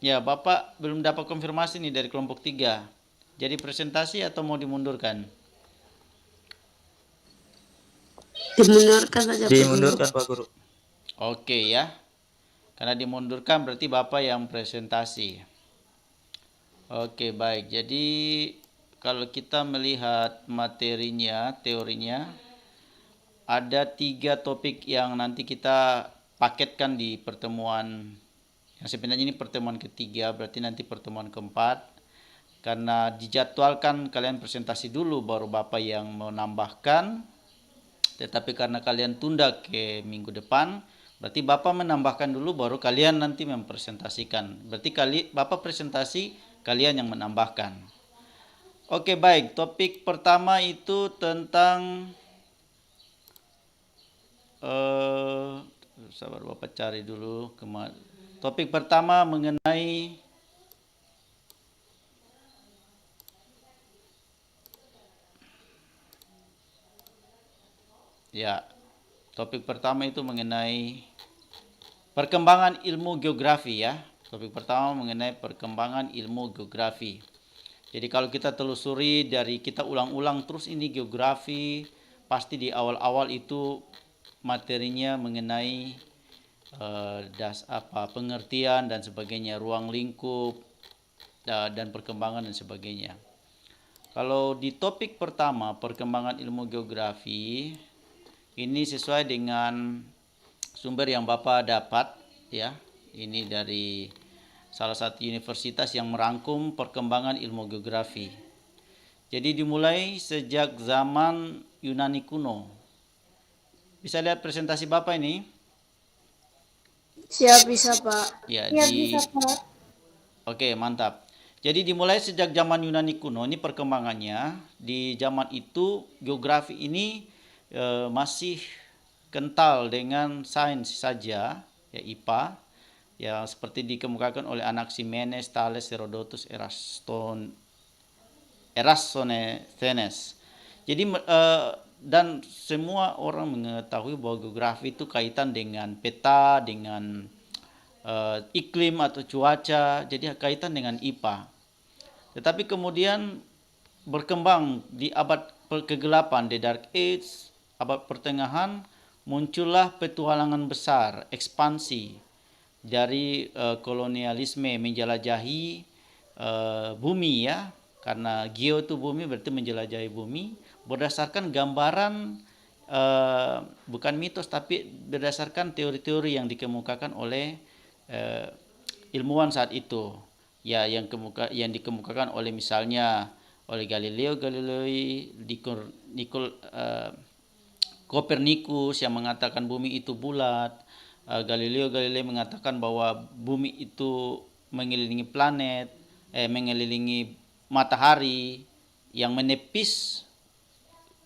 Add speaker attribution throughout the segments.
Speaker 1: Ya, Bapak belum dapat konfirmasi nih dari kelompok 3. Jadi presentasi atau mau dimundurkan?
Speaker 2: Dimundurkan saja Pak Guru.
Speaker 3: Dimundurkan Pak Guru.
Speaker 1: Oke ya. Karena dimundurkan berarti Bapak yang presentasi. Oke, baik. Jadi kalau kita melihat materinya, teorinya, ada 3 topik yang nanti kita paketkan di pertemuan. Yang sebenarnya ini pertemuan ketiga, berarti nanti pertemuan keempat. Karena dijadwalkan kalian presentasi dulu, baru Bapak yang menambahkan. Tetapi karena kalian tunda ke minggu depan, berarti Bapak menambahkan dulu, baru kalian nanti mempresentasikan. Berarti Bapak presentasi, kalian yang menambahkan. Oke, baik. Topik pertama itu tentang sabar Bapak cari dulu. Topik pertama mengenai topik pertama itu mengenai perkembangan ilmu geografi ya. Topik pertama mengenai perkembangan ilmu geografi. Jadi kalau kita telusuri dari kita ulang-ulang terus ini geografi, pasti di awal-awal itu materinya mengenai pengertian dan sebagainya, ruang lingkup dan perkembangan dan sebagainya. Kalau di topik pertama perkembangan ilmu geografi, ini sesuai dengan sumber yang Bapak dapat ya. Ini dari salah satu universitas yang merangkum perkembangan ilmu geografi. Jadi dimulai sejak zaman Yunani kuno. Bisa lihat presentasi Bapak ini?
Speaker 2: Siap bisa Pak.
Speaker 1: Ya,
Speaker 4: Siap bisa Pak.
Speaker 1: Oke, mantap. Jadi dimulai sejak zaman Yunani kuno, ini perkembangannya. Di zaman itu geografi ini masih kental dengan sains saja, ya IPA, ya seperti dikemukakan oleh Anaximenes, Thales, Herodotus, Eratosthenes. Jadi dan semua orang mengetahui bahwa geografi itu kaitan dengan peta, dengan iklim atau cuaca, jadi kaitan dengan IPA. Tetapi kemudian berkembang di abad kegelapan, the Dark Age, abad pertengahan, muncullah petualangan besar, ekspansi dari kolonialisme, menjelajahi bumi ya, karena geo itu bumi berarti menjelajahi bumi berdasarkan gambaran bukan mitos tapi berdasarkan teori-teori yang dikemukakan oleh ilmuwan saat itu ya, yang dikemukakan oleh misalnya oleh Galileo Galilei, Kopernikus yang mengatakan bumi itu bulat, Galileo Galilei mengatakan bahwa bumi itu mengelilingi planet, mengelilingi matahari, yang menepis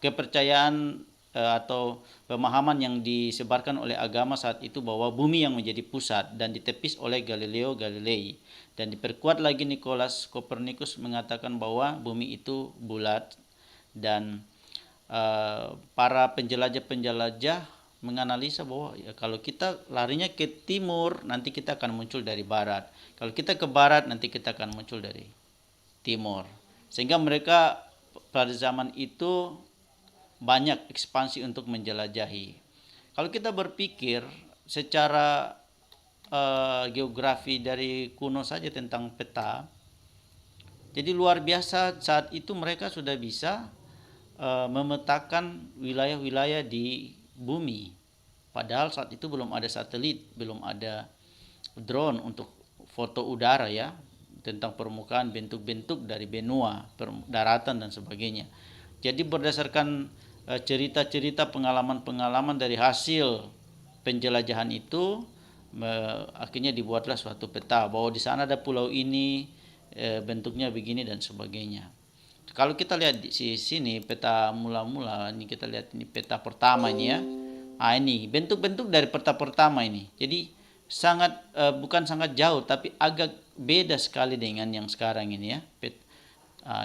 Speaker 1: kepercayaan atau pemahaman yang disebarkan oleh agama saat itu bahwa bumi yang menjadi pusat, dan ditepis oleh Galileo Galilei. Dan diperkuat lagi Nikolaus Kopernikus mengatakan bahwa bumi itu bulat, dan para penjelajah-penjelajah menganalisa bahwa ya, kalau kita larinya ke timur nanti kita akan muncul dari barat, kalau kita ke barat nanti kita akan muncul dari timur, sehingga mereka pada zaman itu banyak ekspansi untuk menjelajahi. Kalau kita berpikir secara geografi dari kuno saja tentang peta, jadi luar biasa saat itu mereka sudah bisa memetakan wilayah-wilayah di bumi. Padahal saat itu belum ada satelit, belum ada drone untuk foto udara ya, tentang permukaan, bentuk-bentuk dari benua, daratan dan sebagainya. Jadi berdasarkan cerita-cerita pengalaman-pengalaman dari hasil penjelajahan itu, akhirnya dibuatlah suatu peta bahwa di sana ada pulau ini, bentuknya begini dan sebagainya. Kalau kita lihat di sini peta mula-mula, ini kita lihat ini peta pertama ini ya. Ini bentuk-bentuk dari peta pertama ini. Jadi sangat bukan sangat jauh tapi agak beda sekali dengan yang sekarang ini ya.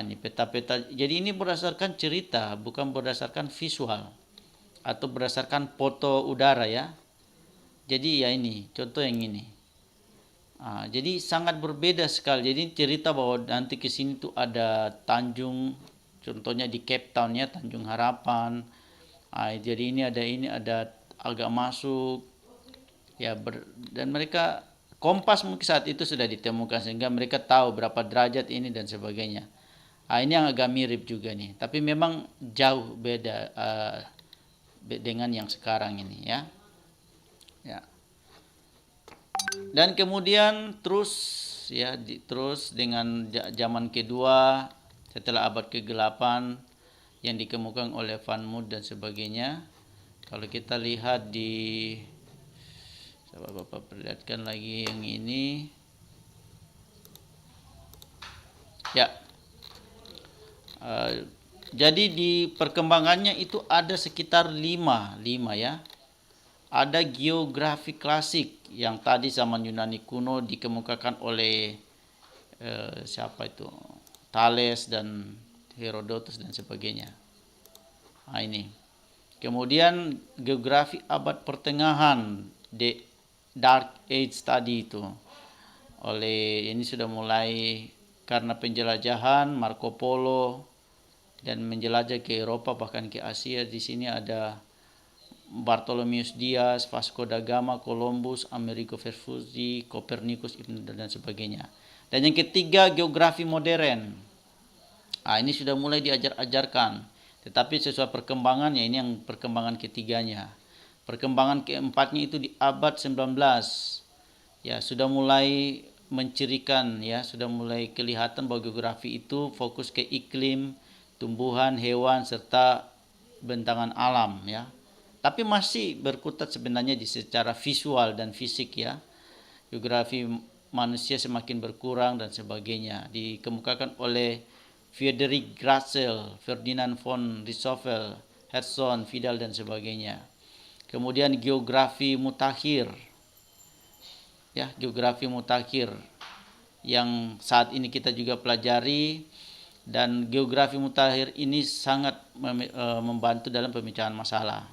Speaker 1: Ini peta-peta. Jadi ini berdasarkan cerita, bukan berdasarkan visual atau berdasarkan foto udara ya. Jadi ya ini contoh yang ini. Jadi sangat berbeda sekali. Jadi cerita bahwa nanti ke sini tuh ada Tanjung, contohnya di Cape Town ya, Tanjung Harapan. Jadi ini ada agak masuk ya dan mereka kompas mungkin saat itu sudah ditemukan sehingga mereka tahu berapa derajat ini dan sebagainya. Ini yang agak mirip juga nih, tapi memang jauh beda dengan yang sekarang ini ya. Ya. Dan kemudian terus ya terus dengan zaman kedua setelah abad ke-8 yang dikemukakan oleh Van Moot dan sebagainya. Kalau kita lihat di coba Bapak perlihatkan lagi yang ini. Ya. Jadi di perkembangannya itu ada sekitar 5 ya. Ada geografi klasik yang tadi zaman Yunani kuno dikemukakan oleh siapa itu? Thales dan Herodotus dan sebagainya. Ini. Kemudian geografi abad pertengahan, the Dark Age tadi itu. Ini sudah mulai karena penjelajahan Marco Polo dan menjelajah ke Eropa bahkan ke Asia. Di sini ada Bartholomeus Dias, Vasco da Gama, Columbus, Amerigo Vespucci, Copernicus dan sebagainya. Dan yang ketiga geografi modern. Ini sudah mulai diajarkan. Tetapi sesuai perkembangannya, ini yang perkembangan ketiganya. Perkembangan keempatnya itu di abad 19. Ya, sudah mulai mencirikan ya, sudah mulai kelihatan bahwa geografi itu fokus ke iklim, tumbuhan, hewan serta bentangan alam ya. Tapi masih berkutat sebenarnya di secara visual dan fisik ya. Geografi manusia semakin berkurang dan sebagainya. Dikemukakan oleh Friedrich Grassel, Ferdinand von Richthofen, Herson, Vidal dan sebagainya. Kemudian geografi mutakhir. Ya, geografi mutakhir yang saat ini kita juga pelajari, dan geografi mutakhir ini sangat membantu dalam pemecahan masalah.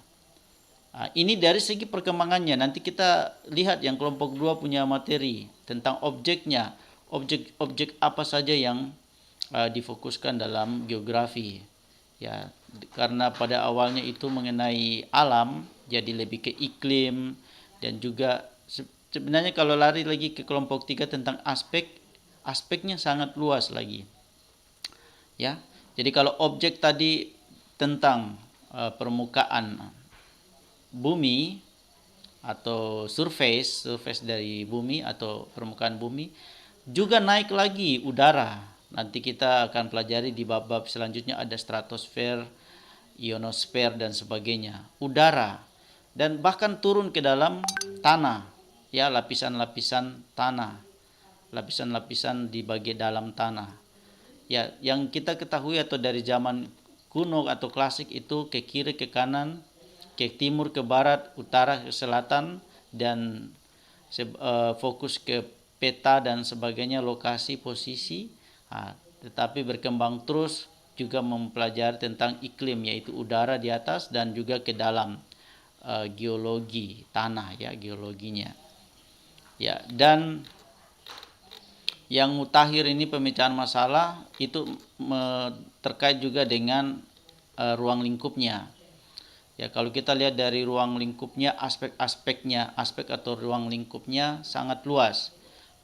Speaker 1: Ini dari segi perkembangannya. Nanti kita lihat yang kelompok 2 punya materi tentang objeknya. Objek apa saja yang difokuskan dalam geografi. Ya, karena pada awalnya itu mengenai alam, jadi lebih ke iklim dan juga sebenarnya kalau lari lagi ke kelompok 3 tentang aspeknya sangat luas lagi. Ya. Jadi kalau objek tadi tentang permukaan bumi atau surface dari bumi atau permukaan bumi, juga naik lagi udara. Nanti kita akan pelajari di bab-bab selanjutnya, ada stratosfer, ionosfer dan sebagainya. Udara dan bahkan turun ke dalam tanah. Ya, lapisan-lapisan tanah. Lapisan-lapisan di bagian dalam tanah. Ya, yang kita ketahui atau dari zaman kuno atau klasik itu ke kiri ke kanan, ke timur ke barat, utara ke selatan, dan fokus ke peta dan sebagainya, lokasi, posisi. Tetapi berkembang terus juga mempelajari tentang iklim, yaitu udara di atas dan juga ke dalam geologi tanah ya, geologinya. Ya, dan yang mutakhir ini pemecahan masalah itu terkait juga dengan ruang lingkupnya. Ya, kalau kita lihat dari ruang lingkupnya, aspek atau ruang lingkupnya sangat luas.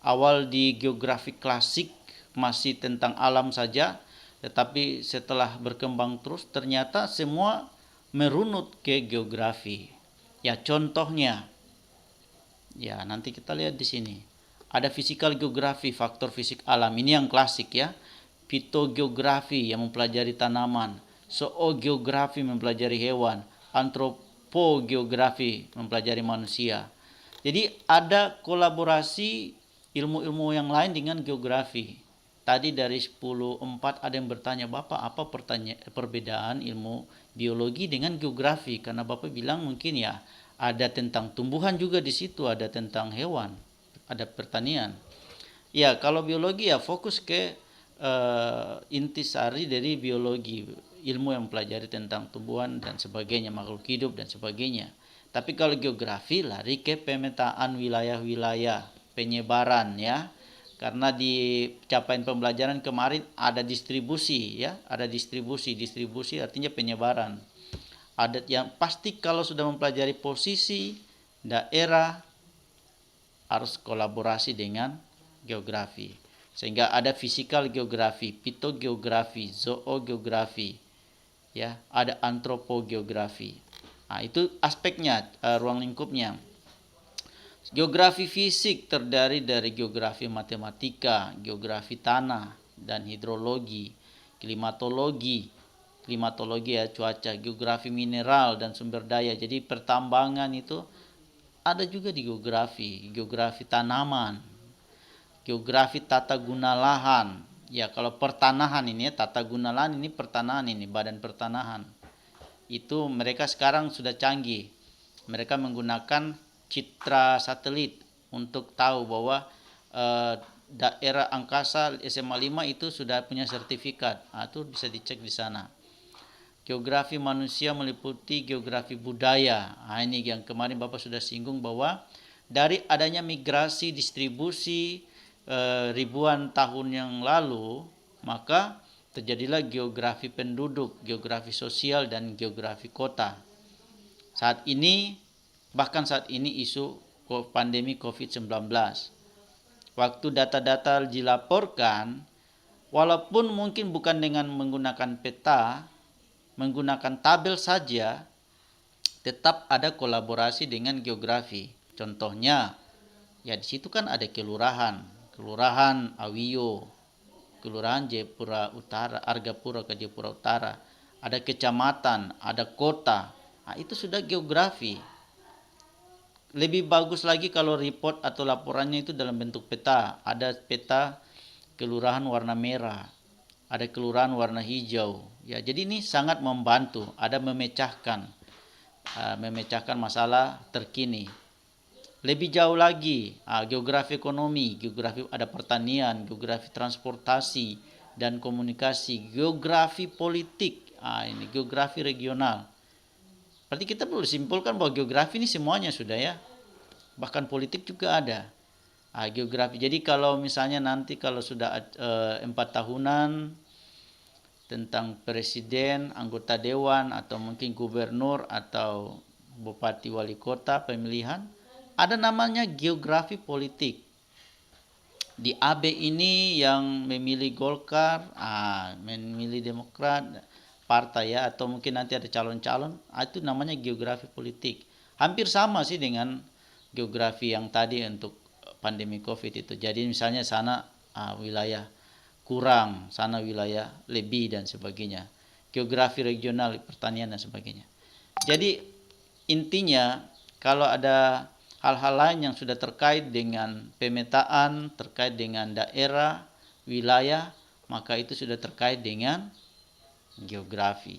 Speaker 1: Awal di geografi klasik masih tentang alam saja, tetapi setelah berkembang terus ternyata semua merunut ke geografi. Ya, contohnya, ya nanti kita lihat di sini. Ada fisikal geografi, faktor fisik alam. Ini yang klasik ya. Fitogeografi yang mempelajari tanaman. Zoogeografi mempelajari hewan. Antropogeografi mempelajari manusia. Jadi ada kolaborasi ilmu-ilmu yang lain dengan geografi. Tadi dari 10.4 ada yang bertanya, Bapak apa perbedaan ilmu biologi dengan geografi? Karena Bapak bilang mungkin ya ada tentang tumbuhan juga di situ, ada tentang hewan, ada pertanian. Ya, kalau biologi ya fokus ke intisari dari biologi, ilmu yang mempelajari tentang tumbuhan dan sebagainya, makhluk hidup dan sebagainya. Tapi kalau geografi lari ke pemetaan wilayah-wilayah, penyebaran ya. Karena di capaian pembelajaran kemarin ada distribusi ya, ada distribusi artinya penyebaran. Ada yang pasti kalau sudah mempelajari posisi daerah harus kolaborasi dengan geografi. Sehingga ada fisikal geografi, pitogeografi, zoogeografi, ya, ada antropogeografi. Nah, itu aspeknya, ruang lingkupnya. Geografi fisik terdiri dari geografi matematika, geografi tanah dan hidrologi, klimatologi ya cuaca, geografi mineral dan sumber daya. Jadi pertambangan itu ada juga di geografi tanaman, geografi tata guna lahan. Ya kalau pertanahan ini ya, tata guna lahan ini pertanahan ini, badan pertanahan. Itu mereka sekarang sudah canggih. Mereka menggunakan citra satelit untuk tahu bahwa daerah angkasa SMA 5 itu sudah punya sertifikat. Itu bisa dicek di sana. Geografi manusia meliputi geografi budaya. Ini yang kemarin Bapak sudah singgung bahwa dari adanya migrasi distribusi ribuan tahun yang lalu, maka terjadilah geografi penduduk, geografi sosial dan geografi kota. Bahkan saat ini isu pandemi COVID-19. Waktu data-data dilaporkan, walaupun mungkin bukan dengan menggunakan peta, menggunakan tabel saja, tetap ada kolaborasi dengan geografi. Contohnya, ya di situ kan ada kelurahan Awiyo, kelurahan Jayapura Utara, Argapura ke Jayapura Utara, ada kecamatan, ada kota. Itu sudah geografi. Lebih bagus lagi kalau report atau laporannya itu dalam bentuk peta. Ada peta kelurahan warna merah, ada kelurahan warna hijau. Ya, jadi ini sangat membantu. Ada memecahkan masalah terkini. Lebih jauh lagi, geografi ekonomi, geografi ada pertanian, geografi transportasi dan komunikasi, geografi politik. Ini geografi regional. Berarti kita perlu simpulkan bahwa geografi ini semuanya sudah ya. Bahkan politik juga ada. Geografi. Jadi kalau misalnya nanti kalau sudah 4 tahunan tentang presiden, anggota dewan atau mungkin gubernur atau bupati wali kota pemilihan, ada namanya geografi politik. Di AB ini yang memilih Golkar, memilih Demokrat, partai ya, atau mungkin nanti ada calon-calon, itu namanya geografi politik. Hampir sama sih dengan geografi yang tadi untuk pandemi COVID itu. Jadi misalnya sana wilayah kurang, sana wilayah lebih dan sebagainya. Geografi regional, pertanian dan sebagainya. Jadi intinya kalau ada hal-hal lain yang sudah terkait dengan pemetaan, terkait dengan daerah, wilayah, maka itu sudah terkait dengan geografi.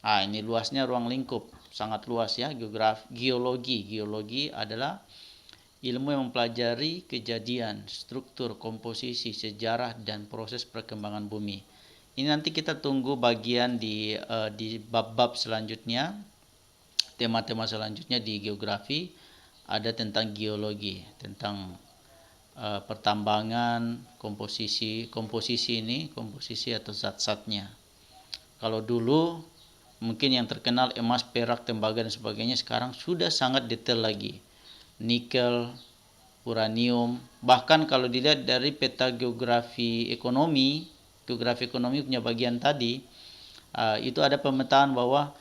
Speaker 1: Ini luasnya ruang lingkup, sangat luas ya. Geologi adalah ilmu yang mempelajari kejadian, struktur, komposisi, sejarah dan proses perkembangan bumi. Ini nanti kita tunggu bagian di bab-bab selanjutnya, tema-tema selanjutnya di geografi ada tentang geologi, tentang pertambangan, komposisi atau zat-zatnya. Kalau dulu mungkin yang terkenal emas, perak, tembaga dan sebagainya, sekarang sudah sangat detail lagi. Nikel, uranium, bahkan kalau dilihat dari peta geografi ekonomi punya bagian tadi, itu ada pemetaan bahwa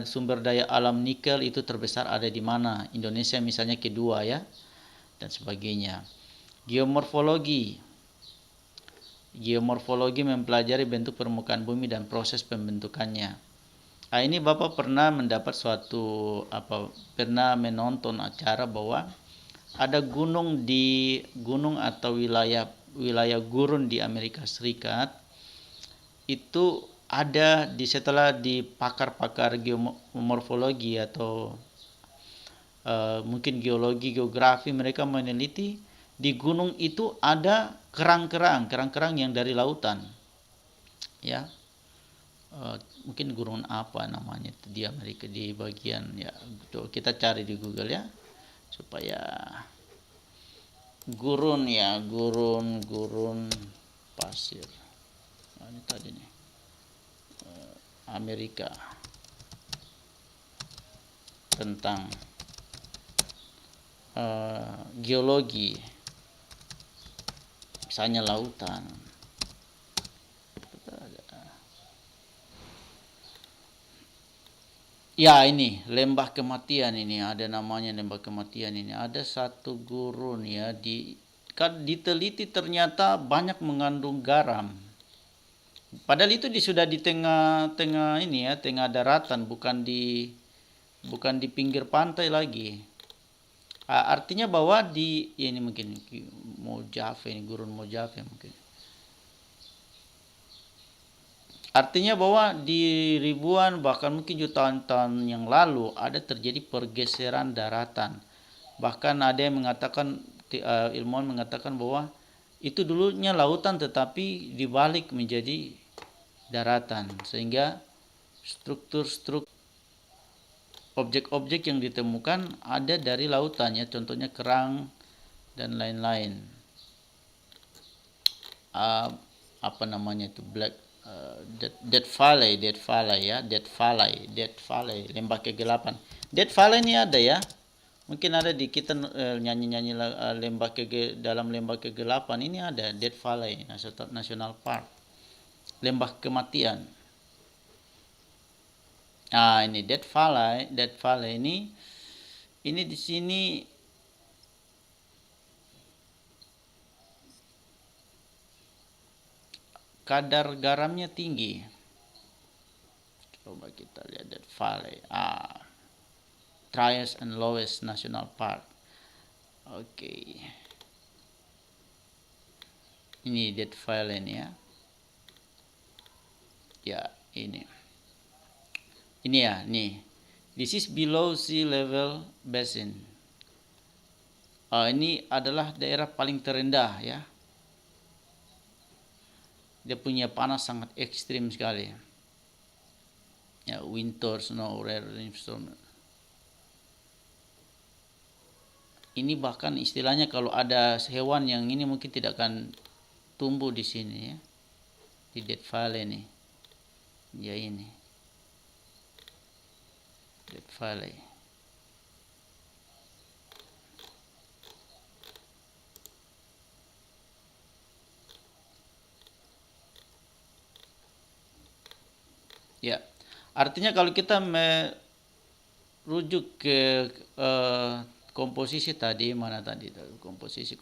Speaker 1: sumber daya alam nikel itu terbesar ada di mana. Indonesia misalnya kedua ya, dan sebagainya. Geomorfologi mempelajari bentuk permukaan bumi dan proses pembentukannya. Ini Bapak pernah mendapat pernah menonton acara bahwa ada gunung atau wilayah gurun di Amerika Serikat itu ada setelah di pakar-pakar geomorfologi atau mungkin geografi, mereka meneliti di gunung itu ada kerang-kerang yang dari lautan ya. Mungkin gunung apa namanya itu di Amerika, di bagian ya, kita cari di Google ya supaya gurun ya, gurun pasir. Nah, ini tadi nih Amerika tentang geologi, misalnya lautan. Ya ini lembah kematian, ini ada namanya lembah kematian. Ini ada satu gurun ya, diteliti ternyata banyak mengandung garam. Padahal itu sudah di tengah-tengah ini ya, tengah daratan, bukan di pinggir pantai lagi. Artinya bahwa ya ini mungkin Mojave, ini gurun Mojave mungkin. Artinya bahwa di ribuan bahkan mungkin jutaan tahun yang lalu ada terjadi pergeseran daratan. Bahkan ada yang mengatakan, ilmuwan mengatakan bahwa itu dulunya lautan tetapi dibalik menjadi daratan, sehingga struktur objek-objek yang ditemukan ada dari lautan ya, contohnya kerang dan lain-lain. Apa namanya itu, Death Valley ya, Death Valley, lembah kegelapan. Death Valley ini ada ya, mungkin ada di kita nyanyi-nyanyi dalam lembah kegelapan ini ada Death Valley National Park, lembah kematian. Nah ini Death Valley ini di sini kadar garamnya tinggi. Coba kita lihat Death Valley. Dryest and Lowest National Park. Oke. Ini Death Valley ini ya. Ya, ini. Ini ya, nih. This is below sea level basin. Ini adalah daerah paling terendah ya. Dia punya panas sangat ekstrim sekali. Ya, winter, snow, rare rainstorm. Ini bahkan istilahnya kalau ada hewan yang ini mungkin tidak akan tumbuh di sini ya. Di Death Valley nih. Ya ini. Death Valley. Ya, artinya kalau kita merujuk ke komposisi tadi, mana tadi komposisi.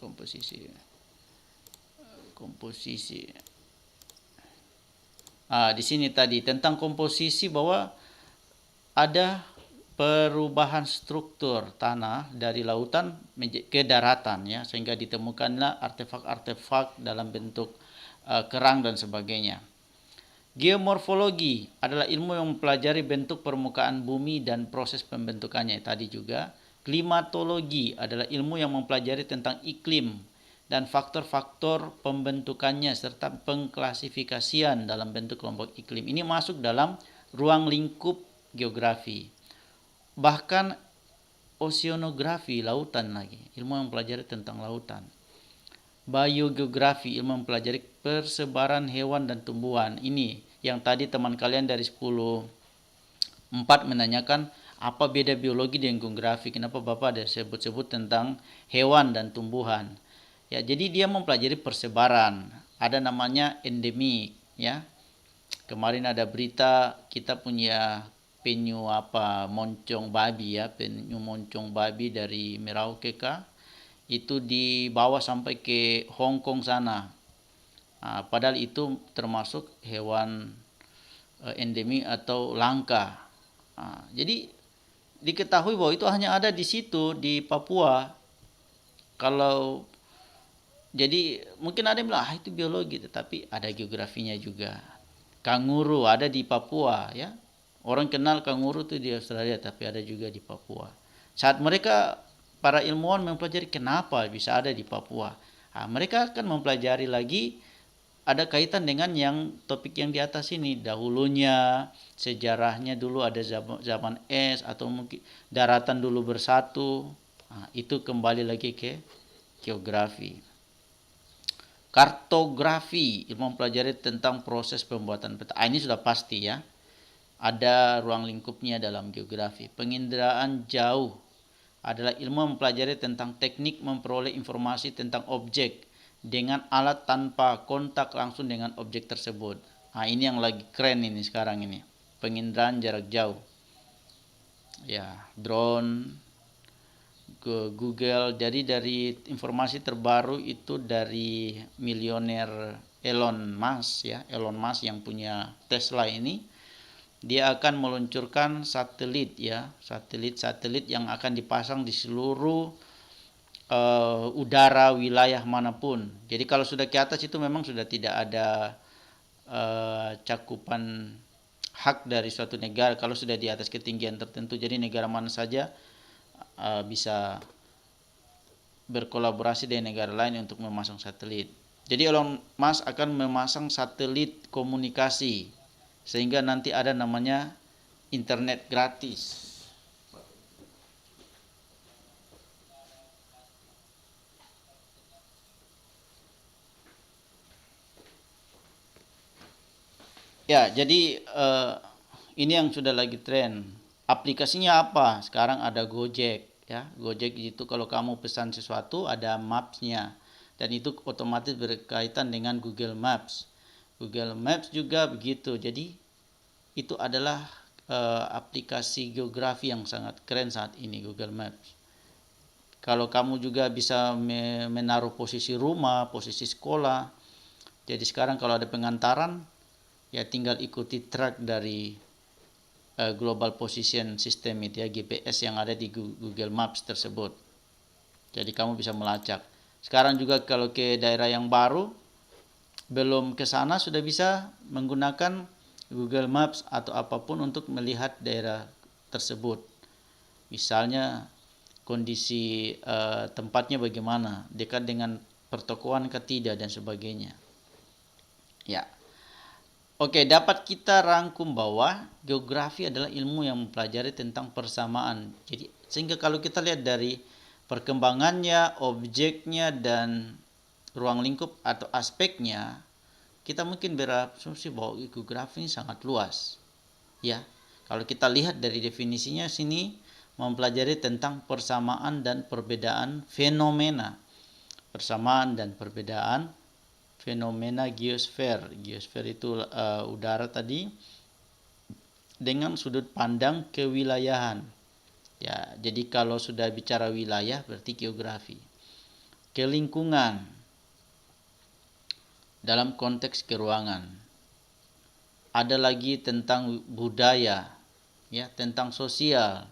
Speaker 1: Di sini tadi tentang komposisi bahwa ada perubahan struktur tanah dari lautan ke daratan ya, sehingga ditemukanlah artefak-artefak dalam bentuk kerang dan sebagainya. Geomorfologi adalah ilmu yang mempelajari bentuk permukaan bumi dan proses pembentukannya tadi juga. Klimatologi adalah ilmu yang mempelajari tentang iklim dan faktor-faktor pembentukannya serta pengklasifikasian dalam bentuk kelompok iklim. Ini masuk dalam ruang lingkup geografi. Bahkan oceanografi, lautan lagi, ilmu yang mempelajari tentang lautan. Biogeografi, ilmu mempelajari persebaran hewan dan tumbuhan. Ini yang tadi teman kalian dari 10.4 menanyakan apa beda biologi dengan geografi. Kenapa Bapak ada sebut-sebut tentang hewan dan tumbuhan? Ya, jadi dia mempelajari persebaran. Ada namanya endemik ya. Kemarin ada berita kita punya penyu moncong babi ya, penyu moncong babi dari Merauke itu dibawa sampai ke Hong Kong sana. Padahal itu termasuk hewan endemik atau langka. Jadi diketahui bahwa itu hanya ada di situ di Papua. Jadi mungkin ada yang bilang itu biologi, tetapi ada geografinya juga. Kanguru ada di Papua ya. Orang kenal kanguru itu di Australia, tapi ada juga di Papua. Saat mereka para ilmuwan mempelajari kenapa bisa ada di Papua. Mereka akan mempelajari lagi ada kaitan dengan yang topik yang di atas ini. Dahulunya, sejarahnya dulu ada zaman es atau mungkin daratan dulu bersatu. Itu kembali lagi ke geografi. Kartografi, ilmu mempelajari tentang proses pembuatan peta. Ini sudah pasti ya. Ada ruang lingkupnya dalam geografi. Penginderaan jauh adalah ilmu mempelajari tentang teknik memperoleh informasi tentang objek dengan alat tanpa kontak langsung dengan objek tersebut. Nah, ini yang lagi keren ini sekarang ini. Penginderaan jarak jauh. Ya, drone, Google. Jadi dari informasi terbaru itu dari milioner Elon Musk ya, Elon Musk yang punya Tesla ini, dia akan meluncurkan satelit ya, satelit yang akan dipasang di seluruh udara wilayah manapun. Jadi kalau sudah ke atas itu memang sudah tidak ada cakupan hak dari suatu negara kalau sudah di atas ketinggian tertentu. Jadi negara mana saja bisa berkolaborasi dengan negara lain untuk memasang satelit. Jadi Elon Musk akan memasang satelit komunikasi sehingga nanti ada namanya internet gratis. Ya, jadi ini yang sudah lagi tren. Aplikasinya apa? Sekarang ada Gojek ya. Gojek itu kalau kamu pesan sesuatu ada maps-nya dan itu otomatis berkaitan dengan Google Maps. Google Maps juga begitu. Jadi itu adalah aplikasi geografi yang sangat keren saat ini, Google Maps. Kalau kamu juga bisa menaruh posisi rumah, posisi sekolah. Jadi sekarang kalau ada pengantaran ya tinggal ikuti track dari Global Position System itu ya, GPS yang ada di Google Maps tersebut. Jadi kamu bisa melacak. Sekarang juga kalau ke daerah yang baru belum ke sana sudah bisa menggunakan Google Maps atau apapun untuk melihat daerah tersebut. Misalnya kondisi tempatnya bagaimana, dekat dengan pertokoan kah tidak dan sebagainya. Ya. Oke, dapat kita rangkum bahwa geografi adalah ilmu yang mempelajari tentang persamaan. Jadi sehingga kalau kita lihat dari perkembangannya, objeknya dan ruang lingkup atau aspeknya, kita mungkin berasumsi bahwa geografi ini sangat luas. Ya. Kalau kita lihat dari definisinya sini mempelajari tentang persamaan dan perbedaan fenomena. Persamaan dan perbedaan fenomena geosfer. Geosfer itu udara tadi dengan sudut pandang kewilayahan. Ya, jadi kalau sudah bicara wilayah berarti geografi. Kelingkungan dalam konteks keruangan. Ada lagi tentang budaya, ya, tentang sosial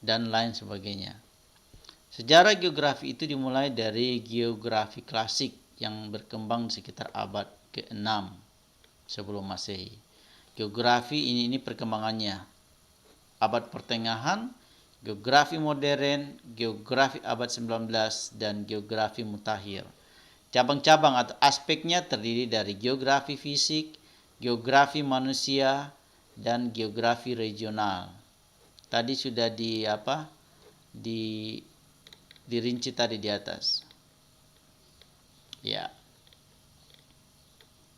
Speaker 1: dan lain sebagainya. Sejarah geografi itu dimulai dari geografi klasik yang berkembang di sekitar abad ke-6 sebelum Masehi. Geografi ini perkembangannya. Abad pertengahan, geografi modern, geografi abad 19 dan geografi mutakhir. Cabang-cabang atau aspeknya terdiri dari geografi fisik, geografi manusia dan geografi regional. Tadi sudah dirinci tadi di atas. Ya.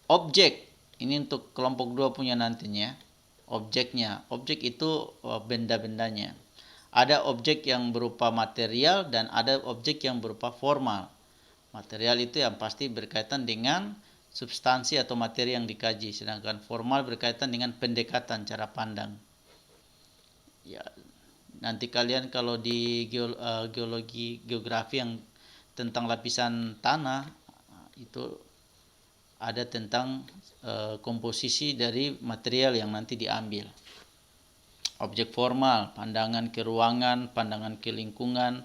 Speaker 1: Objek ini untuk kelompok 2 punya nantinya. Objeknya, objek itu benda-bendanya. Ada objek yang berupa material dan ada objek yang berupa formal. Material itu yang pasti berkaitan dengan substansi atau materi yang dikaji, sedangkan formal berkaitan dengan pendekatan cara pandang. Ya, nanti kalian kalau di geografi yang tentang lapisan tanah itu ada tentang komposisi dari material yang nanti diambil. Objek formal, pandangan ke ruangan, pandangan ke lingkungan,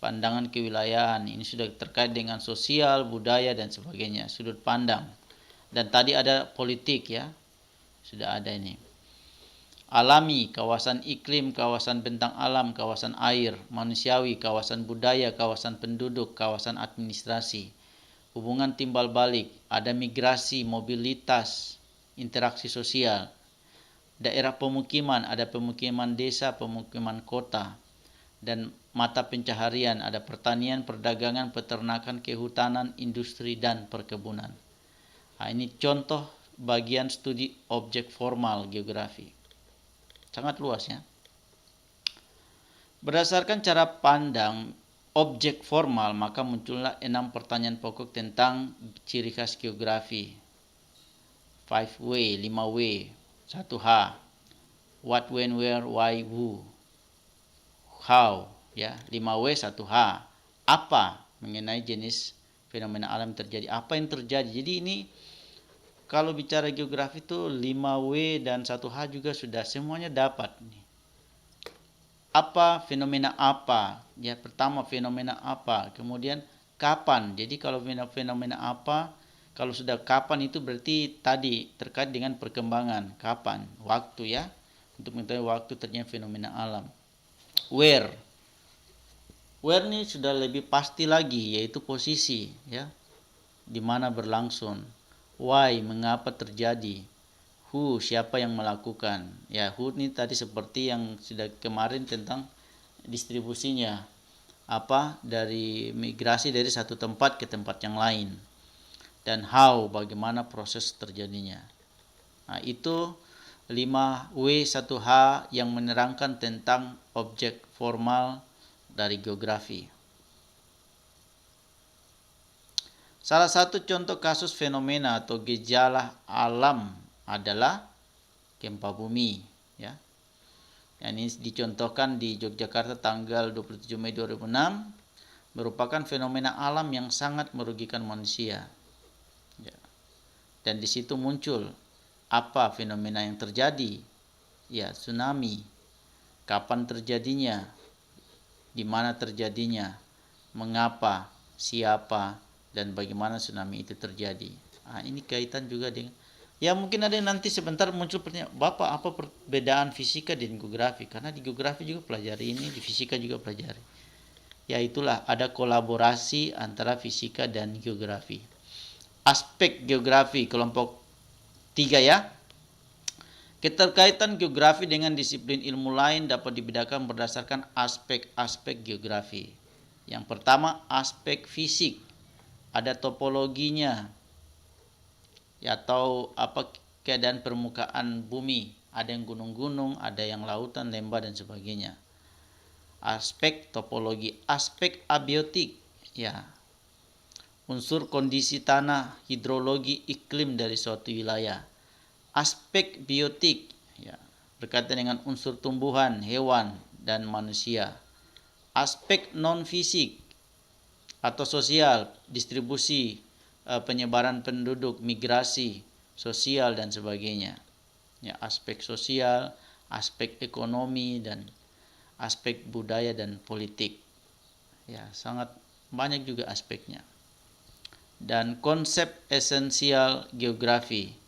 Speaker 1: pandangan kewilayahan. Ini sudah terkait dengan sosial, budaya dan sebagainya, sudut pandang. Dan tadi ada politik ya. Sudah ada ini. Alami, kawasan iklim, kawasan bentang alam, kawasan air, manusiawi, kawasan budaya, kawasan penduduk, kawasan administrasi. Hubungan timbal balik, ada migrasi, mobilitas, interaksi sosial. Daerah pemukiman, ada pemukiman desa, pemukiman kota. dan mata pencaharian, ada pertanian, perdagangan, peternakan, kehutanan, industri, dan perkebunan. Nah, ini contoh bagian studi objek formal geografi. Sangat luas ya. Berdasarkan cara pandang objek formal, maka muncullah 6 pertanyaan pokok tentang ciri khas geografi. 5W, 5W, 1H. What, when, where, why, who. How, ya. 5W, 1H. Apa mengenai jenis fenomena alam terjadi. Apa yang terjadi. Jadi ini kalau bicara geografi itu 5W dan 1H juga sudah semuanya dapat nih. Apa, fenomena apa? Ya, pertama fenomena apa, kemudian kapan. Jadi kalau fenomena apa, kalau sudah kapan itu berarti tadi terkait dengan perkembangan, kapan, waktu ya, untuk mengetahui waktu terjadinya fenomena alam. Where ini sudah lebih pasti lagi, yaitu posisi ya, di mana berlangsung. Why, mengapa terjadi. Who, siapa yang melakukan. Ya, who ini tadi seperti yang sudah kemarin tentang distribusinya. Apa, dari migrasi dari satu tempat ke tempat yang lain. Dan how, bagaimana proses terjadinya. Nah, itu 5W 1H yang menerangkan tentang objek formal dari geografi. Salah satu contoh kasus fenomena atau gejala alam adalah gempa bumi ya. Yang ini dicontohkan di Yogyakarta tanggal 27 Mei 2006, merupakan fenomena alam yang sangat merugikan manusia. Ya. Dan di situ muncul apa fenomena yang terjadi? Ya, tsunami. Kapan terjadinya? Di mana terjadinya? Mengapa? Siapa? Dan bagaimana tsunami itu terjadi? Nah, ini kaitan juga dengan, ya mungkin ada yang nanti sebentar muncul pertanyaan, Bapak apa perbedaan fisika dan geografi? Karena di geografi juga pelajari ini, di fisika juga pelajari. Ya itulah, ada kolaborasi antara fisika dan geografi. Aspek geografi kelompok 3 ya. Keterkaitan geografi dengan disiplin ilmu lain dapat dibedakan berdasarkan aspek-aspek geografi. Yang pertama, aspek fisik. Ada topologinya, ya, atau apa, keadaan permukaan bumi. Ada yang gunung-gunung, ada yang lautan, lembah dan sebagainya. Aspek topologi. Aspek abiotik, ya, unsur kondisi tanah, hidrologi, iklim dari suatu wilayah. Aspek biotik, ya, berkaitan dengan unsur tumbuhan, hewan dan manusia. Aspek non fisik atau sosial, distribusi, penyebaran penduduk, migrasi sosial dan sebagainya. Ya, aspek sosial, aspek ekonomi dan aspek budaya dan politik. Ya, sangat banyak juga aspeknya. Dan konsep esensial geografi.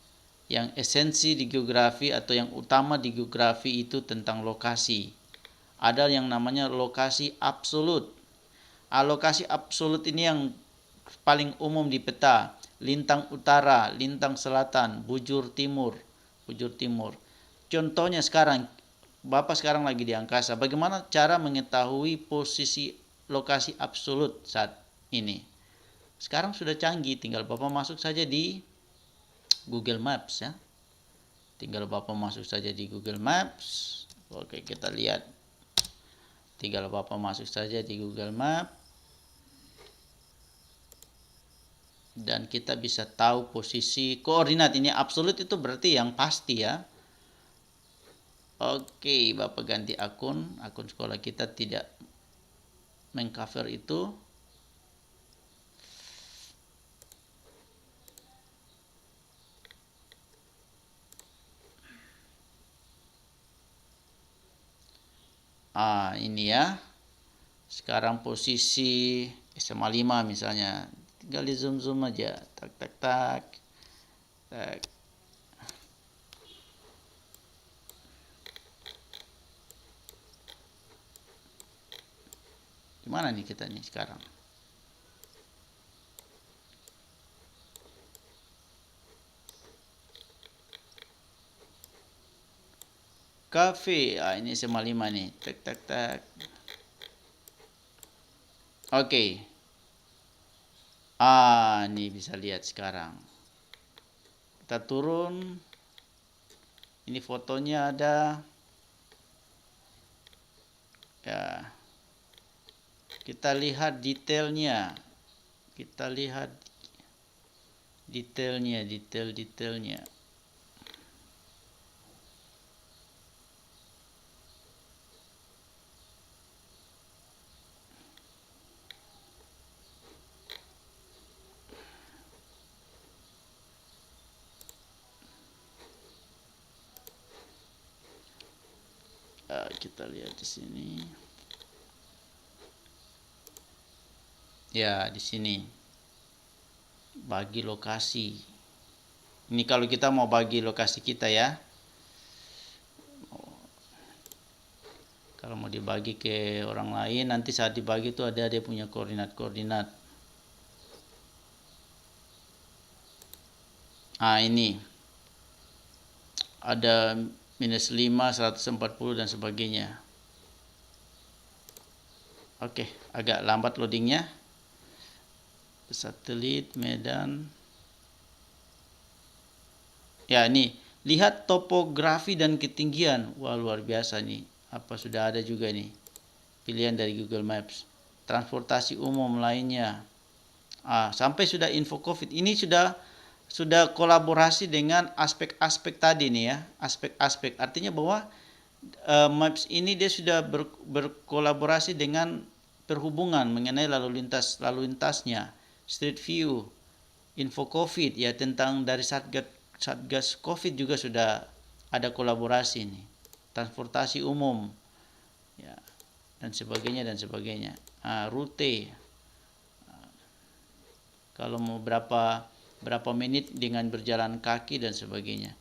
Speaker 1: Yang esensi di geografi atau yang utama di geografi itu tentang lokasi. Ada yang namanya lokasi absolut. Lokasi absolut ini yang paling umum di peta. Lintang utara, lintang selatan, bujur timur. Contohnya sekarang, Bapak sekarang lagi di angkasa. Bagaimana cara mengetahui posisi lokasi absolut saat ini? Sekarang sudah canggih, tinggal Bapak masuk saja di Google Maps ya. Tinggal Bapak masuk saja di Google Maps. Oke, kita lihat. Tinggal Bapak masuk saja di Google Maps. Dan kita bisa tahu posisi koordinat. Ini absolut itu berarti yang pasti ya. Oke, Bapak ganti akun sekolah kita tidak mengcover itu. Ini ya. Sekarang posisi SMA 5 misalnya. Tinggal di zoom aja. Tak. Gimana nih kita nih sekarang? Cafe, ini SMA 5 nih. Tak. Oke. Ini bisa lihat sekarang. Kita turun. Ini fotonya ada. Ya. Kita lihat detailnya. Detailnya. Kita lihat di sini. Ya, di sini. Bagi lokasi. Ini kalau kita mau bagi lokasi kita ya. Kalau mau dibagi ke orang lain, nanti saat dibagi itu ada dia punya koordinat-koordinat. Ini. Ada -5, 140 dan sebagainya. Oke, agak lambat loadingnya. Satelit Medan. Ya, ini lihat topografi dan ketinggian. Wah, luar biasa nih. Apa sudah ada juga nih pilihan dari Google Maps. Transportasi umum lainnya. Sampai sudah info COVID. Ini sudah kolaborasi dengan aspek-aspek tadi nih ya. Aspek-aspek artinya bahwa Maps ini dia sudah berkolaborasi dengan perhubungan mengenai lalu lintasnya. Street View, info COVID ya, tentang dari Satgas COVID juga sudah ada kolaborasi nih. Transportasi umum ya, dan sebagainya. Rute, kalau mau berapa menit dengan berjalan kaki dan sebagainya.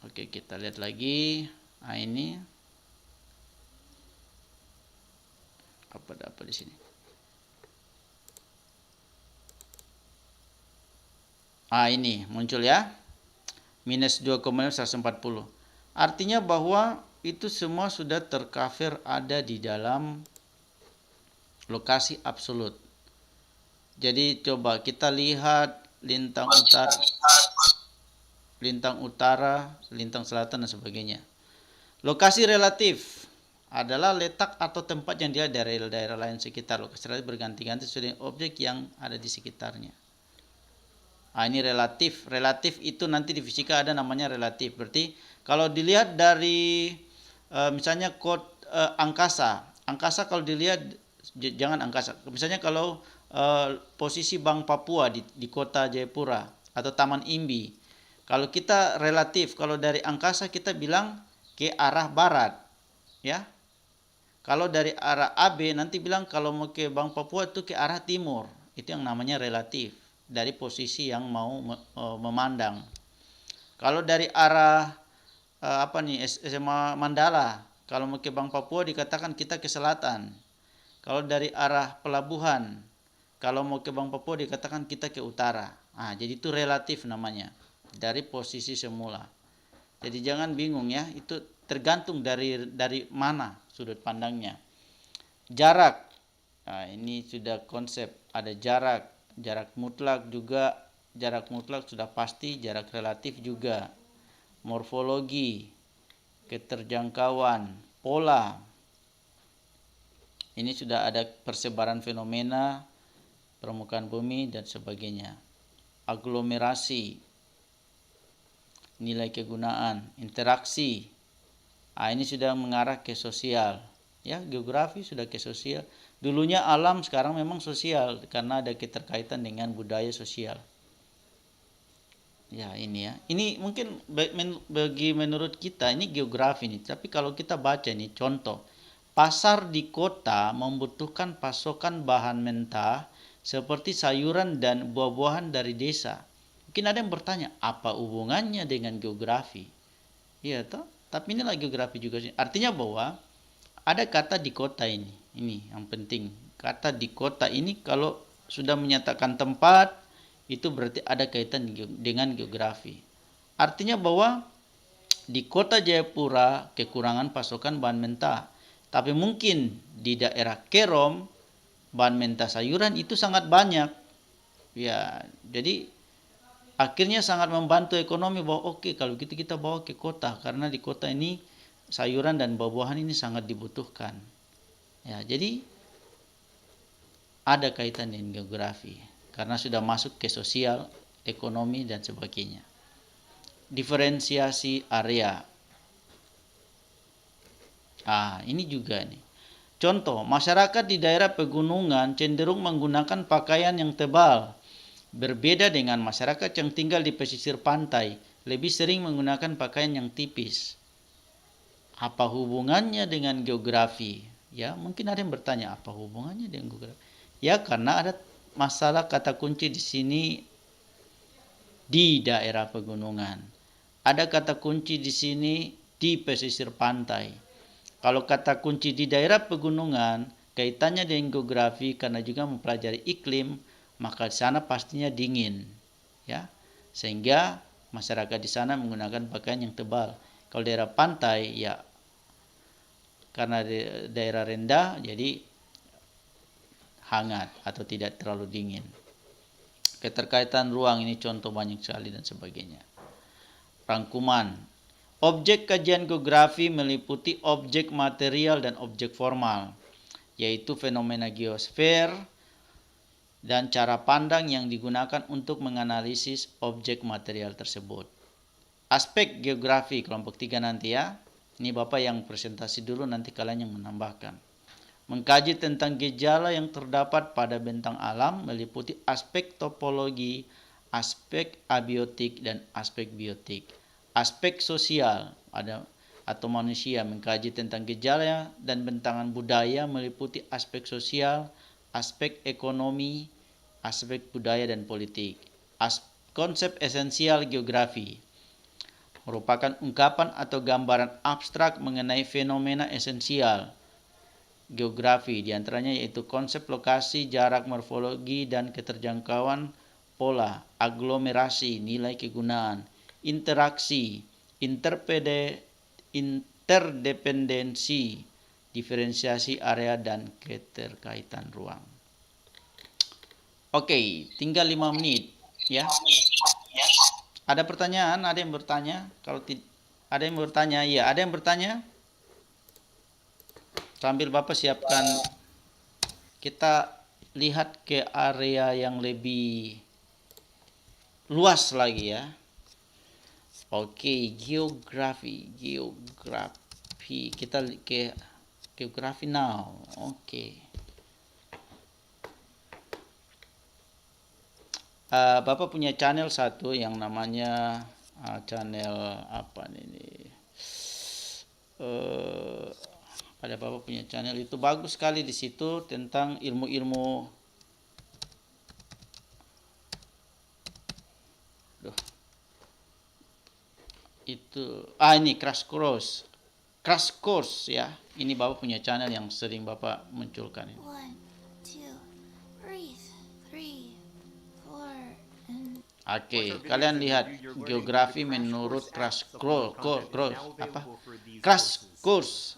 Speaker 1: Oke, kita lihat lagi. Ini apa di sini? Ini muncul ya. -2,140. Artinya bahwa itu semua sudah tercover ada di dalam lokasi absolut. Jadi coba kita lihat lintang utara, lintang selatan dan sebagainya. Lokasi relatif adalah letak atau tempat yang dilihat dari daerah lain sekitar. Lokasi relatif berganti-ganti sesuai dengan objek yang ada di sekitarnya. Ini relatif. Relatif itu nanti di fisika ada namanya relatif. Berarti kalau dilihat dari misalnya angkasa. Angkasa kalau dilihat, jangan angkasa. Misalnya kalau posisi Bank Papua di kota Jayapura atau Taman Imbi. Kalau kita relatif, kalau dari angkasa kita bilang ke arah barat. Ya. Kalau dari arah AB nanti bilang kalau mau ke Bank Papua itu ke arah timur. Itu yang namanya relatif. Dari posisi yang mau memandang. Kalau dari arah SMA Mandala, kalau mau ke Bank Papua dikatakan kita ke selatan. Kalau dari arah pelabuhan, kalau mau ke Bank Papua dikatakan kita ke utara. Jadi itu relatif namanya, dari posisi semula. Jadi jangan bingung ya, itu tergantung dari mana sudut pandangnya. Jarak, ini sudah konsep, ada jarak mutlak juga, jarak mutlak sudah pasti, jarak relatif juga. Morfologi, keterjangkauan, pola. Ini sudah ada persebaran fenomena, permukaan bumi dan sebagainya. Aglomerasi, nilai kegunaan, interaksi. Ini sudah mengarah ke sosial. Ya, geografi sudah ke sosial. Dulunya alam, sekarang memang sosial karena ada keterkaitan dengan budaya sosial. Ya, ini ya. Ini mungkin menurut kita ini geografi nih, tapi kalau kita baca nih contoh, pasar di kota membutuhkan pasokan bahan mentah seperti sayuran dan buah-buahan dari desa. Mungkin ada yang bertanya, apa hubungannya dengan geografi? Iya toh, tapi inilah geografi juga sih. Artinya bahwa ada kata di kota ini. Ini yang penting. Kata di kota ini kalau sudah menyatakan tempat, itu berarti ada kaitan dengan geografi. Artinya bahwa di kota Jayapura kekurangan pasokan bahan mentah. Tapi mungkin di daerah Kerom bahan mentah sayuran itu sangat banyak. Ya, jadi akhirnya sangat membantu ekonomi bahwa oke, kalau gitu kita bawa ke kota karena di kota ini sayuran dan buah-buahan ini sangat dibutuhkan. Ya, jadi ada kaitan dengan geografi karena sudah masuk ke sosial, ekonomi dan sebagainya. Diferensiasi area. Ini juga nih. Contoh, masyarakat di daerah pegunungan cenderung menggunakan pakaian yang tebal. Berbeda dengan masyarakat yang tinggal di pesisir pantai, lebih sering menggunakan pakaian yang tipis. Apa hubungannya dengan geografi? Ya, mungkin ada yang bertanya, apa hubungannya dengan geografi? Ya, karena ada masalah kata kunci di sini di daerah pegunungan. Ada kata kunci di sini di pesisir pantai. Kalau kata kunci di daerah pegunungan, kaitannya dengan geografi karena juga mempelajari iklim, maka di sana pastinya dingin, ya, sehingga masyarakat di sana menggunakan pakaian yang tebal. Kalau daerah pantai, ya, karena daerah rendah, jadi hangat atau tidak terlalu dingin. Keterkaitan ruang ini contoh banyak sekali dan sebagainya. Rangkuman. Objek kajian geografi meliputi objek material dan objek formal, yaitu fenomena geosfer dan cara pandang yang digunakan untuk menganalisis objek material tersebut. Aspek geografi kelompok 3 nanti ya. Ini Bapak yang presentasi dulu, nanti kalian yang menambahkan. Mengkaji tentang gejala yang terdapat pada bentang alam meliputi aspek topologi, aspek abiotik, dan aspek biotik. Aspek sosial atau manusia mengkaji tentang gejala dan bentangan budaya meliputi aspek sosial, aspek ekonomi, aspek budaya dan politik. Konsep esensial geografi merupakan ungkapan atau gambaran abstrak mengenai fenomena esensial geografi, diantaranya yaitu konsep lokasi, jarak, morfologi, dan keterjangkauan, pola, aglomerasi, nilai kegunaan, interaksi, interdependensi, diferensiasi area, dan keterkaitan ruang. Oke, tinggal 5 menit ya. Ada pertanyaan? Ada yang bertanya? Kalau ada yang bertanya, ya, ada yang bertanya? Sambil Bapak siapkan, kita lihat ke area yang lebih luas lagi ya. Oke, geografi. Kita ke geografi now. Oke. Bapak punya channel satu yang namanya channel apa ini? Ada Bapak punya channel itu bagus sekali di situ tentang ilmu-ilmu. Ini crash course ya. Ini Bapak punya channel yang sering Bapak munculkan ini.
Speaker 3: 1, 2, breathe, 3, 4, and
Speaker 1: Oke, kalian lihat geografi menurut crash course.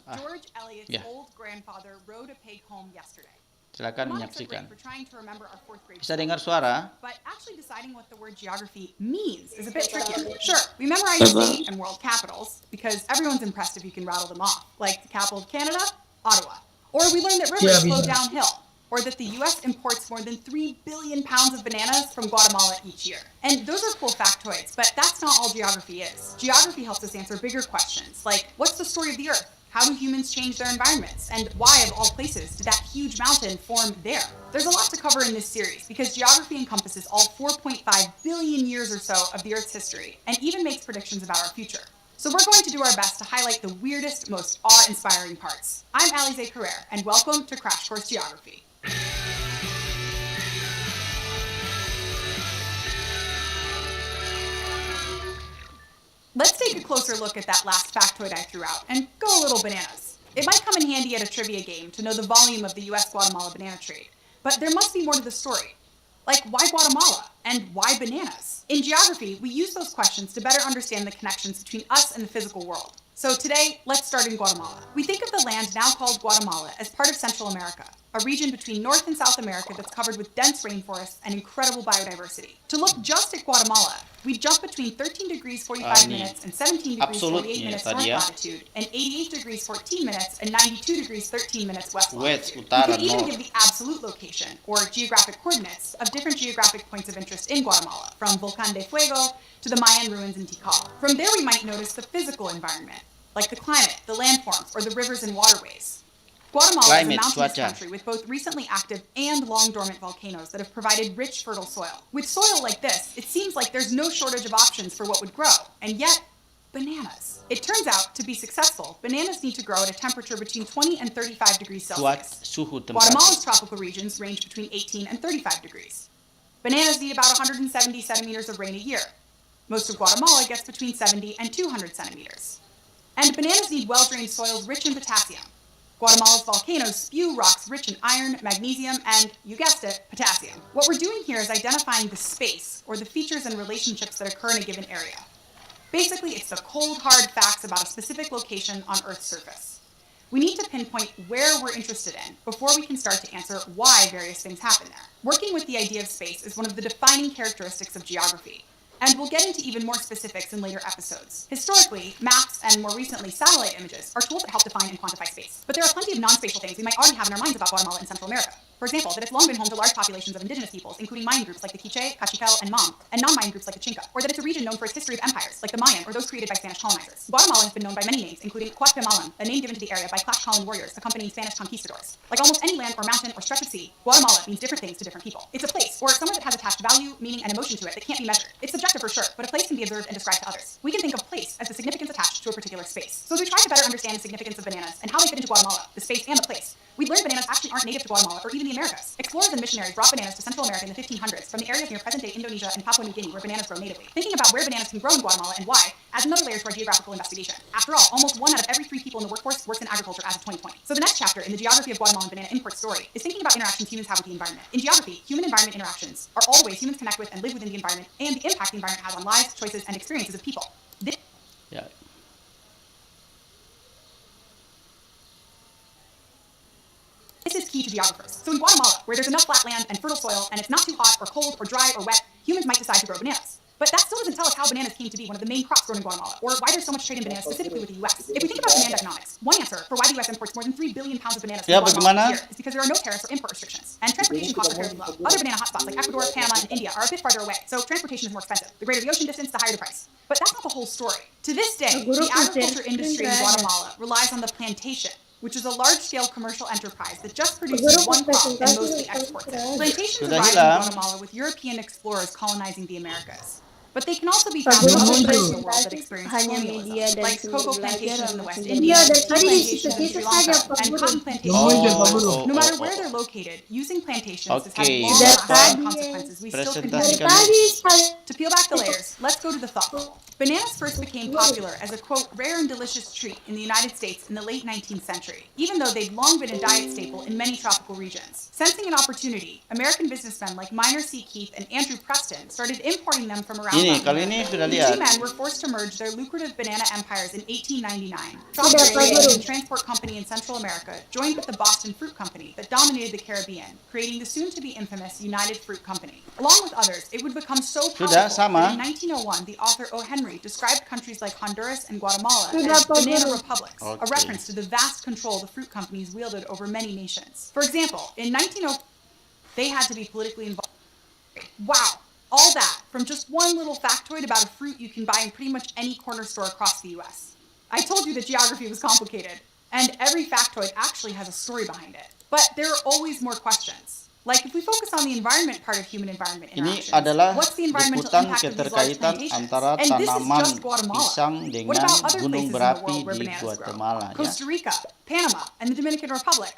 Speaker 4: George Eliot's
Speaker 1: ya.
Speaker 4: old grandfather rode a pig home yesterday.
Speaker 1: Silakan
Speaker 4: Mnemonics are
Speaker 1: menyaksikan.
Speaker 4: great for trying to remember our fourth grade
Speaker 1: Bisa dengar
Speaker 4: stuff,
Speaker 1: suara?
Speaker 4: but actually deciding what the word geography means is a bit trickier. Sure, we memorize state and world capitals because everyone's impressed if you can rattle them off, like the capital of Canada, Ottawa. Or we learn that rivers flow downhill, or that the US imports more than 3 billion pounds of bananas from Guatemala each year. And those are cool factoids, but that's not all geography is. Geography helps us answer bigger questions, like what's the story of the Earth? How do humans change their environments? And why, of all places, did that huge mountain form there? There's a lot to cover in this series because geography encompasses all 4.5 billion years or so of the Earth's history and even makes predictions about our future. So we're going to do our best to highlight the weirdest, most awe-inspiring parts. I'm Alize Carrere, and welcome to Crash Course Geography. Let's take a closer look at that last factoid I threw out and go a little bananas. It might come in handy at a trivia game to know the volume of the US-Guatemala banana trade, but there must be more to the story. Like, why Guatemala? And why bananas? In geography, we use those questions to better understand the connections between us and the physical world. So today, let's start in Guatemala. We think of the land now called Guatemala as part of Central America, a region between North and South America that's covered with dense rainforests and incredible biodiversity. To look just at Guatemala, we jump between 13 degrees 45 minutes and 17 degrees 48 minutes north latitude, and 88 degrees 14 minutes and 92 degrees 13 minutes west latitude. We could even give the absolute location, or geographic coordinates, of different geographic points of interest in Guatemala, from Volcán de Fuego to the Mayan ruins in Tikal. From there we might notice the physical environment, like the climate, the landforms, or the rivers and waterways. Guatemala is a mountainous country with both recently active and long-dormant volcanoes that have provided rich, fertile soil. With soil like this, it seems like there's no shortage of options for what would grow, and yet, bananas. It turns out, to be successful, bananas need to grow at a temperature between 20 and 35 degrees Celsius. Guatemala's tropical regions range between 18 and 35 degrees. Bananas need about 170 centimeters of rain a year. Most of Guatemala gets between 70 and 200 centimeters. And bananas need well-drained soils rich in potassium. Guatemala's volcanoes spew rocks rich in iron, magnesium, and, you guessed it, potassium. What we're doing here is identifying the space, or the features and relationships that occur in a given area. Basically, it's the cold, hard facts about a specific location on Earth's surface. We need to pinpoint where we're interested in before we can start to answer why various things happen there. Working with the idea of space is one of the defining characteristics of geography, and we'll get into even more specifics in later episodes. Historically, maps and more recently satellite images are tools that help define and quantify space. But there are plenty of non-spatial things we might already have in our minds about Guatemala and Central America. For example, that it's long been home to large populations of indigenous peoples, including Mayan groups like the Quiche, Cachiquel, and Mam, and non-Mayan groups like the Chinca, or that it's a region known for its history of empires, like the Mayan or those created by Spanish colonizers. Guatemala has been known by many names, including Cuauhtemalan, a name given to the area by Tlaxcalan warriors accompanying Spanish conquistadors. Like almost any land or mountain or stretch of sea, Guatemala means different things to different people. It's a place, or somewhere that has attached value, meaning, and emotion to it that can't be measured. It's subjective for sure, but a place can be observed and described to others. We can think of place as the significance attached to a particular space. So as we try to better understand the significance of bananas and how they fit into Guatemala, the space and the place, we learned bananas actually aren't native to Guatemala or even the Americas. Explorers and missionaries brought bananas to Central America in the 1500s from the areas near present-day Indonesia and Papua New Guinea where bananas grow natively. Thinking about where bananas can grow in Guatemala and why adds another layer to our geographical investigation. After all, almost 1 out of every 3 people in the workforce works in agriculture as of 2020. So the next chapter in the geography of Guatemalan banana import story is thinking about interactions humans have with the environment. In geography, human-environment interactions are all the ways humans connect with and live within the environment and the impact the environment has on lives, choices, and experiences of people.
Speaker 1: Ya.
Speaker 4: This is key to geographers. So in Guatemala, where there's enough flat land and fertile soil, and it's not too hot or cold or dry or wet, humans might decide to grow bananas. But that still doesn't tell us how bananas came to be one of the main crops grown in Guatemala, or why there's so much trade in bananas specifically with the U.S. If we think about demand economics, one answer for why the U.S. imports more than 3 billion pounds of bananas from Guatemala each year is because there are no tariffs or import restrictions, and transportation costs are fairly low. Other banana hotspots like Ecuador, Panama, and India are a bit farther away, so transportation is more expensive. The greater the ocean distance, the higher the price. But that's not the whole story. To this day, the agriculture industry in Guatemala relies on the plantation, which is a large-scale commercial enterprise that just produces one crop and mostly exports it. Plantations arrived in Guatemala with European explorers colonizing the Americas. But they can also be found in other places in the world that experience colonialism, like cocoa plantations in the West Indies, tea plantations in Sri Lanka, and cotton plantations in Brazil. No matter where they're located, using plantations has had long-lasting consequences we still continue to face. To peel back the layers, let's go to the thoughtful. Bananas first became popular as a, quote, rare and delicious treat in the United States in the late 19th century, even though they'd long been a diet staple in many tropical regions. Sensing an opportunity, American businessmen like Minor C. Keith and Andrew Preston started importing them from around Latin America. The two men were forced to merge their lucrative banana empires in 1899. Tropical a transport company in Central America joined with the Boston Fruit Company that dominated the Caribbean, creating the soon-to-be infamous United Fruit Company. Along with others, it would become so powerful that in 1901, the author O. Henry described countries like Honduras and Guatemala as banana republics, a reference to the vast control the fruit companies wielded over many nations. For example, in 1904, they had to be politically involved. Wow, all that from just one little factoid about a fruit you can buy in pretty much any corner store across the US. I told you that geography was complicated, and every factoid actually has a story behind it. But there are always more questions. Like if we focus on the environment part of human-environment interactions, what's the environmental impact of these large plantations? And this is just Guatemala. What about other places in the world where bananas grow? Costa Rica, Panama, and the Dominican Republic.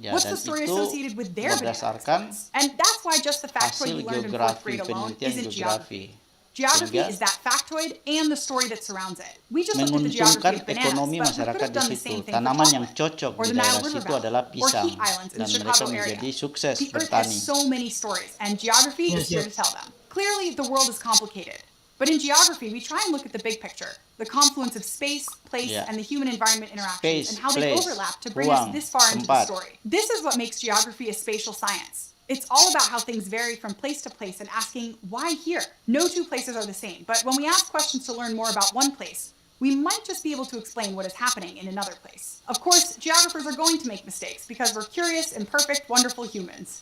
Speaker 4: What's the story associated with their banana? And that's why just the factoid you learned in 4th grade alone isn't geography. Geography is that factoid and the story that surrounds it. We just looked at the geography of bananas, but we could have done the same thing
Speaker 1: Tanaman
Speaker 4: with
Speaker 1: yang
Speaker 4: chocolate,
Speaker 1: cocok
Speaker 4: or
Speaker 1: di
Speaker 4: the Nile
Speaker 1: daerah
Speaker 4: River
Speaker 1: situ
Speaker 4: Valley,
Speaker 1: adalah
Speaker 4: or
Speaker 1: pisang,
Speaker 4: Heat Islands in
Speaker 1: dan
Speaker 4: the
Speaker 1: mereka
Speaker 4: Chicago area.
Speaker 1: menjadi sukses
Speaker 4: The Earth
Speaker 1: bertani.
Speaker 4: has so many stories, and geography is here to tell them. Clearly, the world is complicated, But in geography, we try and look at the big picture, the confluence of space, place,
Speaker 1: Yeah.
Speaker 4: and the human-environment interactions,
Speaker 1: Space,
Speaker 4: and how they
Speaker 1: place,
Speaker 4: overlap to bring us
Speaker 1: ruang,
Speaker 4: this far into the
Speaker 1: tempat.
Speaker 4: story. This is what makes geography a spatial science. It's all about how things vary from place to place and asking, why here? No two places are the same, but when we ask questions to learn more about one place, we might just be able to explain what is happening in another place. Of course, geographers are going to make mistakes because we're curious, imperfect, wonderful humans.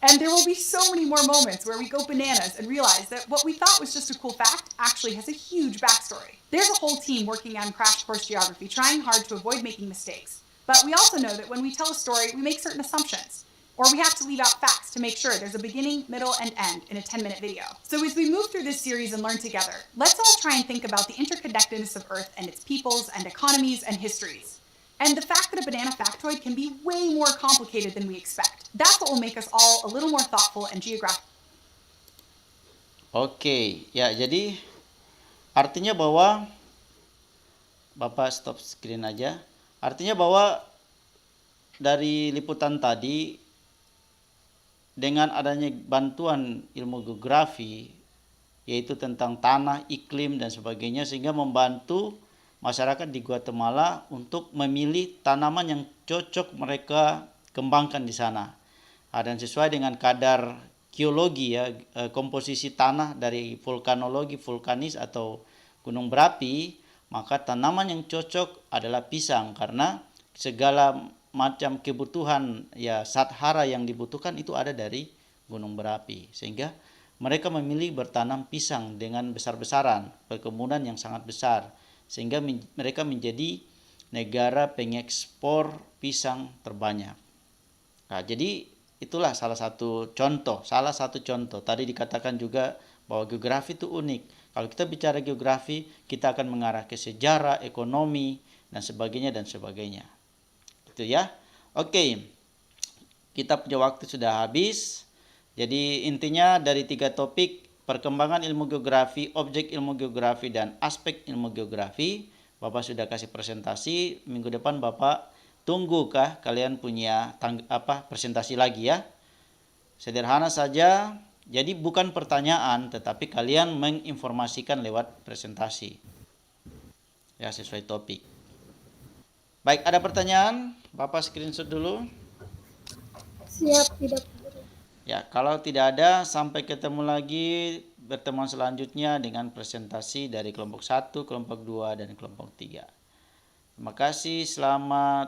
Speaker 4: And there will be so many more moments where we go bananas and realize that what we thought was just a cool fact actually has a huge backstory. There's a whole team working on Crash Course Geography trying hard to avoid making mistakes. But we also know that when we tell a story, we make certain assumptions. Or we have to leave out facts to make sure there's a beginning, middle, and end in a 10-minute video. So as we move through this series and learn together, let's all try and think about the interconnectedness of Earth and its peoples and economies and histories. And the fact that a banana factoid can be way more complicated than we expect. That's what will make us all a little more thoughtful and geographic.
Speaker 1: Oke, ya jadi artinya bahwa Bapak stop screen aja. Artinya bahwa dari liputan tadi dengan adanya bantuan ilmu geografi yaitu tentang tanah, iklim dan sebagainya sehingga membantu masyarakat di Guatemala untuk memilih tanaman yang cocok mereka kembangkan di sana. Dan sesuai dengan kadar geologi ya, komposisi tanah dari vulkanologi, vulkanis atau gunung berapi, maka tanaman yang cocok adalah pisang karena segala macam kebutuhan ya sathara yang dibutuhkan itu ada dari gunung berapi. Sehingga mereka memilih bertanam pisang dengan besar-besaran, perkebunan yang sangat besar. Sehingga mereka menjadi negara pengekspor pisang terbanyak. Nah, jadi itulah salah satu contoh. Tadi dikatakan juga bahwa geografi itu unik. Kalau kita bicara geografi, kita akan mengarah ke sejarah, ekonomi, dan sebagainya. Gitu ya. Oke. Kita punya waktu sudah habis. Jadi intinya dari 3 topik, perkembangan ilmu geografi, objek ilmu geografi, dan aspek ilmu geografi. Bapak sudah kasih presentasi. Minggu depan Bapak tunggukah kalian punya presentasi lagi ya. Sederhana saja. Jadi bukan pertanyaan, tetapi kalian menginformasikan lewat presentasi. Ya, sesuai topik. Baik, ada pertanyaan? Bapak screenshot dulu.
Speaker 2: Siap, tidak.
Speaker 1: Ya, kalau tidak ada, sampai ketemu lagi pertemuan selanjutnya dengan presentasi dari kelompok 1, kelompok 2, dan kelompok 3. Terima kasih, selamat